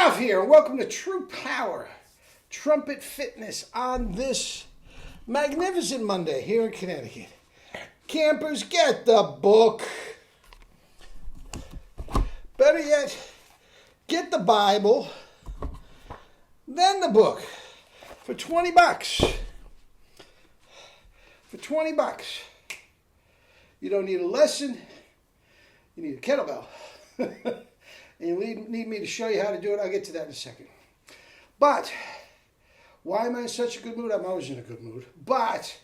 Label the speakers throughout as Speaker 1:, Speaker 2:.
Speaker 1: Ralph here. Welcome to True Power Trumpet Fitness on this magnificent Monday here in Connecticut. Campers, get the book. Better yet, get the Bible, then the book for 20 bucks. For 20 bucks. You don't need a lesson. You need a kettlebell. And you need me to show you how to do it. I'll get to that in a second. But why am I in such a good mood? I'm always in a good mood. But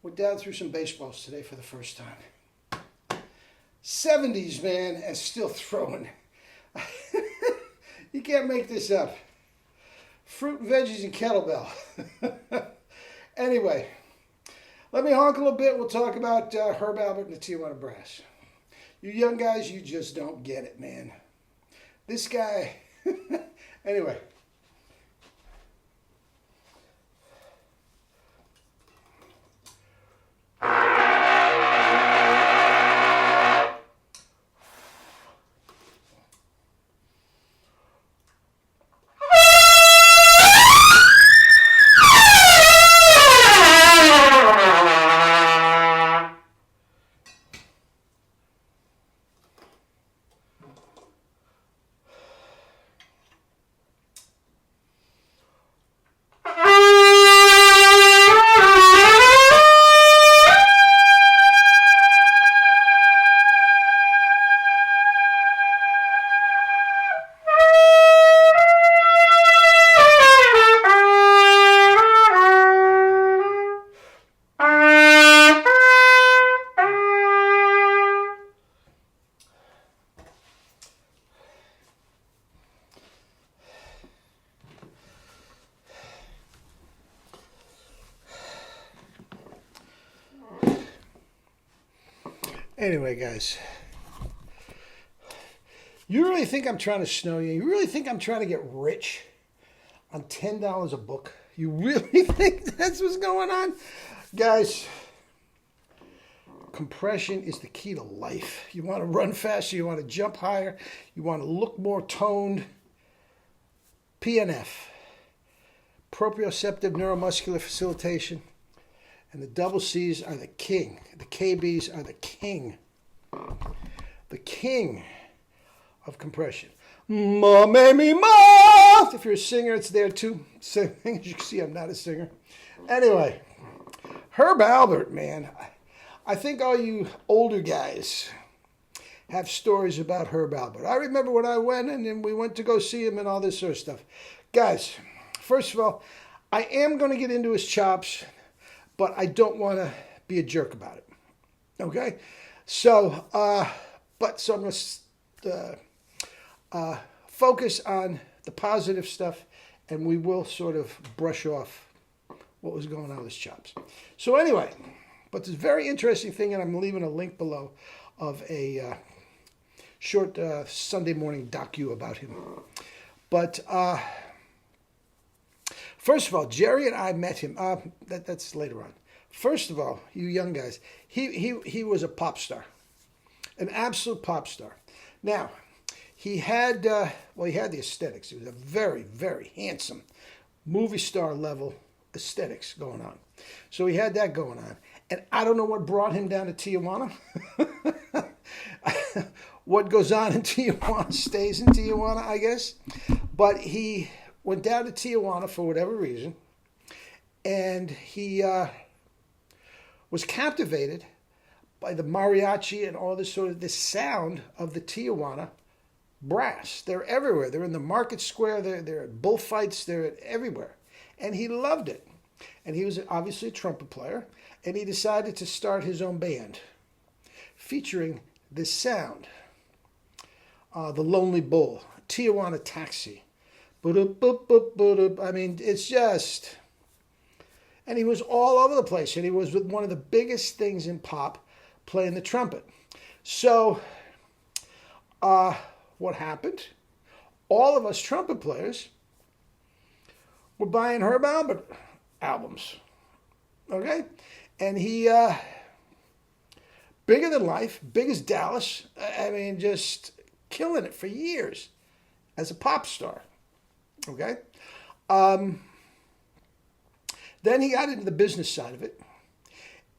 Speaker 1: we're down through some baseballs today for the first time. 70s, man, and still throwing. You can't make this up. Fruit and veggies and kettlebell. Anyway, let me honk a little bit. We'll talk about Herb Alpert and the Tijana Brass. You young guys, you just don't get it, man. This guy, anyway. Anyway, guys, you really think I'm trying to snow you? You really think I'm trying to get rich on $10 a book? You really think that's what's going on? Guys, compression is the key to life. You want to run faster, you want to jump higher, you want to look more toned. PNF, proprioceptive neuromuscular facilitation. And the double C's are the king. The KBs are the king. The king of compression. Ma, me, me, ma. If you're a singer, it's there too. Same thing. As you can see, I'm not a singer. Anyway, Herb Alpert, man. I think all you older guys have stories about Herb Alpert. I remember when I went and we went to go see him and all this sort of stuff. Guys, first of all, I am going to get into his chops, but I don't want to be a jerk about it. Okay? So, I'm going to focus on the positive stuff, and we will sort of brush off what was going on with his chops. So anyway, but this very interesting thing, and I'm leaving a link below of a short Sunday morning docu about him. But first of all, Jerry and I met him. That's later on. First of all, you young guys, he was a pop star, an absolute pop star. Now, he had the aesthetics. He was a very, very handsome movie star level aesthetics going on. So he had that going on. And I don't know what brought him down to Tijuana. What goes on in Tijuana stays in Tijuana, I guess. But he went down to Tijuana for whatever reason, and he was captivated by the mariachi and all this sound of the Tijuana brass. They're everywhere. They're in the market square. They're at bullfights. They're everywhere. And he loved it. And he was obviously a trumpet player, and he decided to start his own band featuring this sound. The Lonely Bull, Tijuana Taxi. I mean, it's just... And he was all over the place, and he was with one of the biggest things in pop, playing the trumpet. So, what happened? All of us trumpet players were buying Herb Alpert albums, okay? And he, bigger than life, big as Dallas. I mean, just killing it for years. as a pop star. Okay? Then he got into the business side of it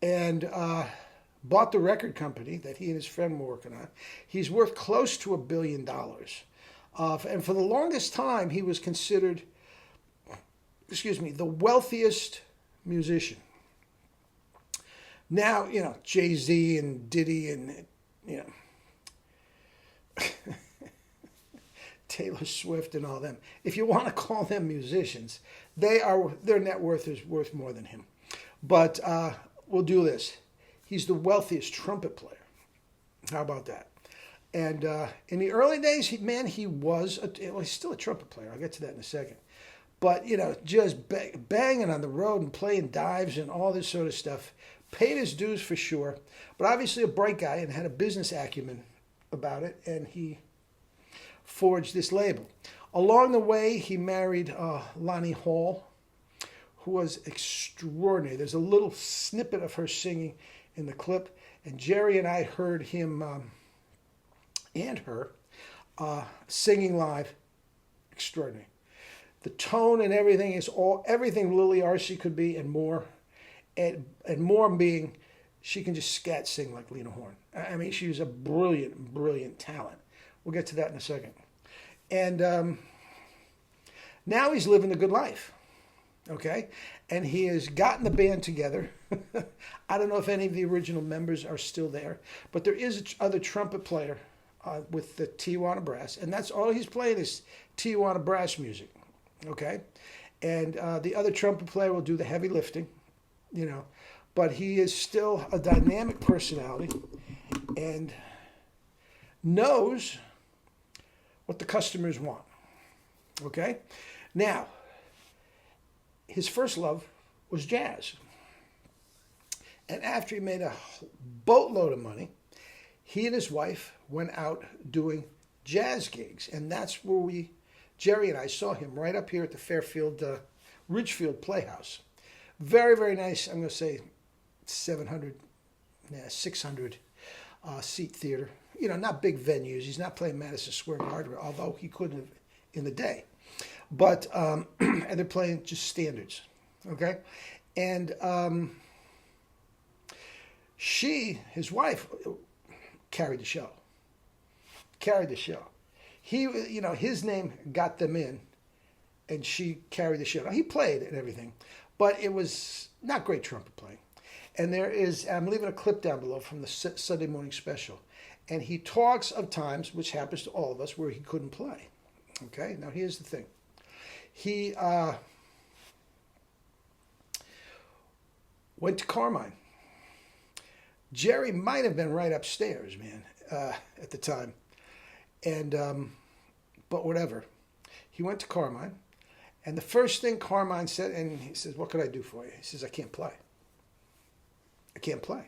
Speaker 1: and bought the record company that he and his friend were working on. He's worth close to $1 billion. And for the longest time, he was considered, the wealthiest musician. Now, Jay-Z and Diddy and, Taylor Swift and all them. If you want to call them musicians, their net worth is worth more than him. But we'll do this. He's the wealthiest trumpet player. How about that? And in the early days, he's still a trumpet player. I'll get to that in a second. But, just banging on the road and playing dives and all this sort of stuff. Paid his dues for sure. But obviously a bright guy and had a business acumen about it. And he forged this label. Along the way, he married Lonnie Hall, who was extraordinary. There's a little snippet of her singing in the clip. And Jerry and I heard him and her singing live. Extraordinary. The tone and everything is everything Lily Arcee could be and more. And more being, she can just scat sing like Lena Horne. I mean, she was a brilliant, brilliant talent. We'll get to that in a second. And now he's living the good life. Okay? And he has gotten the band together. I don't know if any of the original members are still there, but there is other trumpet player with the Tijuana Brass, and that's all he's playing is Tijuana Brass music. Okay? And the other trumpet player will do the heavy lifting, but he is still a dynamic personality and knows what the customers want. Okay? Now, his first love was jazz. And after he made a boatload of money, he and his wife went out doing jazz gigs. And that's where Jerry and I saw him right up here at the Fairfield, Ridgefield Playhouse. Very, very nice, I'm going to say 600 seat theater. Not big venues. He's not playing Madison Square Garden, although he couldn't have in the day. But, and they're playing just standards, okay? And his wife, carried the show. He, his name got them in, and she carried the show. Now, he played and everything, but it was not great trumpet playing. And I'm leaving a clip down below from the Sunday morning special. And he talks of times, which happens to all of us, where he couldn't play. Okay, now here's the thing. He went to Carmine. Jerry might have been right upstairs, man, at the time. And, but whatever. He went to Carmine. And the first thing Carmine said, and he says, "What could I do for you?" He says, "I can't play. I can't play."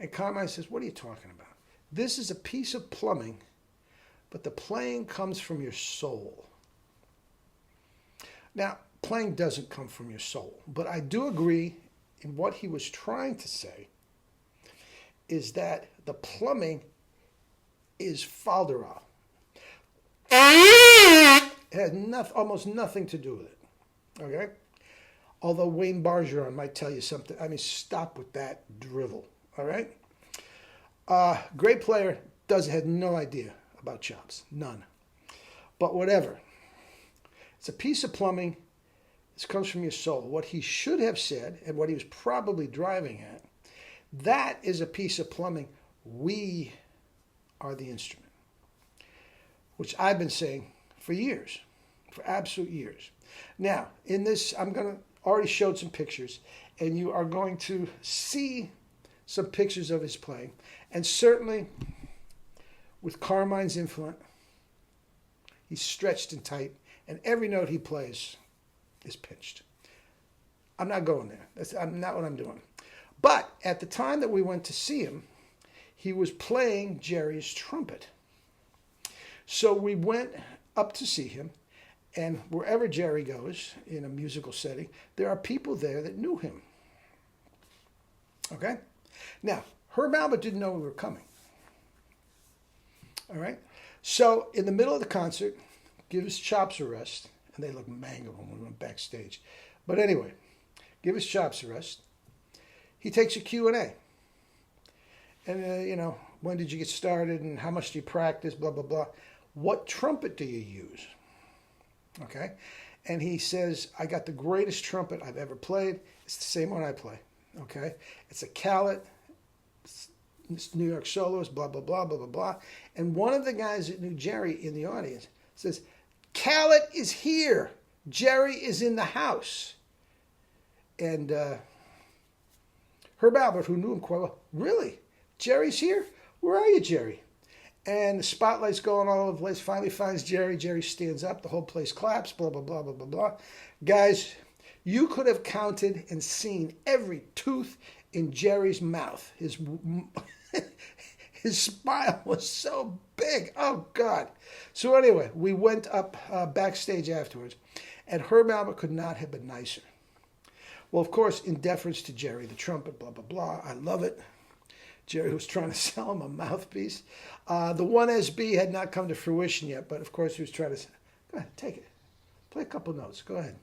Speaker 1: And Carmine says, "What are you talking about? This is a piece of plumbing, but the playing comes from your soul." Now, playing doesn't come from your soul, but I do agree in what he was trying to say is that the plumbing is falderal. It has almost nothing to do with it, okay? Although Wayne Bargeron might tell you something. I mean, stop with that drivel, all right? Great player, had no idea about chops, none. But whatever. It's a piece of plumbing. This comes from your soul. What he should have said, and what he was probably driving at, that is a piece of plumbing. We are the instrument. Which I've been saying for years, for absolute years. Now, in this, already showed some pictures, and you are going to see some pictures of his playing. And certainly, with Carmine's influence, he's stretched and tight, and every note he plays is pinched. I'm not going there. That's not what I'm doing. But at the time that we went to see him, he was playing Jerry's trumpet. So we went up to see him, and wherever Jerry goes in a musical setting, there are people there that knew him. Okay? Now, Herb Alpert didn't know we were coming. All right? So in the middle of the concert, give his chops a rest, and they look mangled when we went backstage. But anyway, give his chops a rest. He takes a Q&A. And, you know, when did you get started and how much do you practice, blah, blah, blah. What trumpet do you use? Okay. And he says, I got the greatest trumpet I've ever played. It's the same one I play. Okay. It's a Calet. It's New York solos, blah, blah, blah, blah, blah, blah. And one of the guys that knew Jerry in the audience says, Calet is here. Jerry is in the house. And Herb Alpert, who knew him quite well, really? Jerry's here? Where are you, Jerry? And the spotlight's going all over the place. Finally finds Jerry. Jerry stands up. The whole place claps, blah, blah, blah, blah, blah, blah. Guys, you could have counted and seen every tooth in Jerry's mouth. His smile was so big. Oh, God. So anyway, we went up backstage afterwards, and Herb Alpert could not have been nicer. Well, of course, in deference to Jerry, the trumpet, blah, blah, blah. I love it. Jerry was trying to sell him a mouthpiece. The 1SB had not come to fruition yet, but of course he was trying to say, go ahead, take it. Play a couple notes. Go ahead.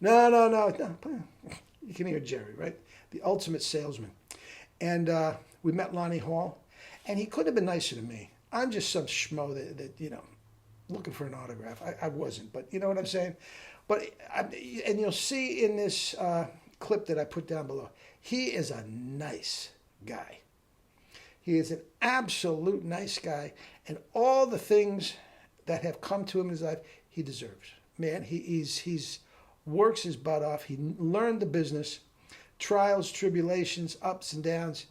Speaker 1: No. You can hear Jerry, right? The ultimate salesman. And we met Lonnie Hall, and he couldn't have been nicer to me. I'm just some schmo that you know, looking for an autograph. I wasn't, but you know what I'm saying? And you'll see in this clip that I put down below, he is a nice guy. He is an absolute nice guy, and all the things that have come to him in his life, he deserves. Man, he's works his butt off. He learned the business, trials, tribulations, ups and downs.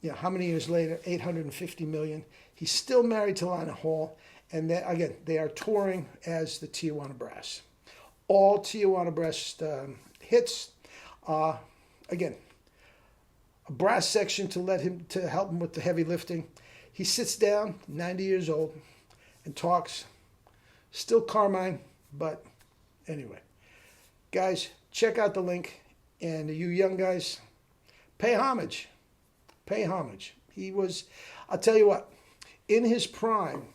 Speaker 1: You know, how many years later? 850 million. He's still married to Lonnie Hall, and they are touring as the Tijuana Brass. All Tijuana Brass hits. Again, a brass section to help him with the heavy lifting. He sits down, 90 years old, and talks. Still Carmine, but anyway. Guys, check out the link. And you young guys, pay homage. Pay homage. He was, I'll tell you what, in his prime,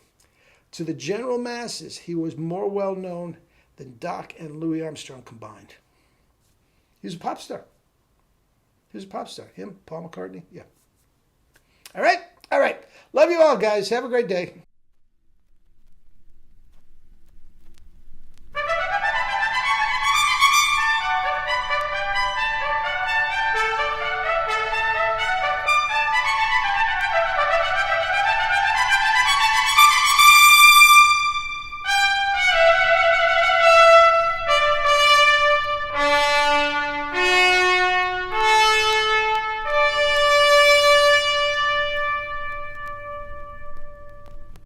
Speaker 1: to the general masses, he was more well known than Doc and Louis Armstrong combined. He was a pop star. Him, Paul McCartney, yeah. All right. Love you all, guys. Have a great day.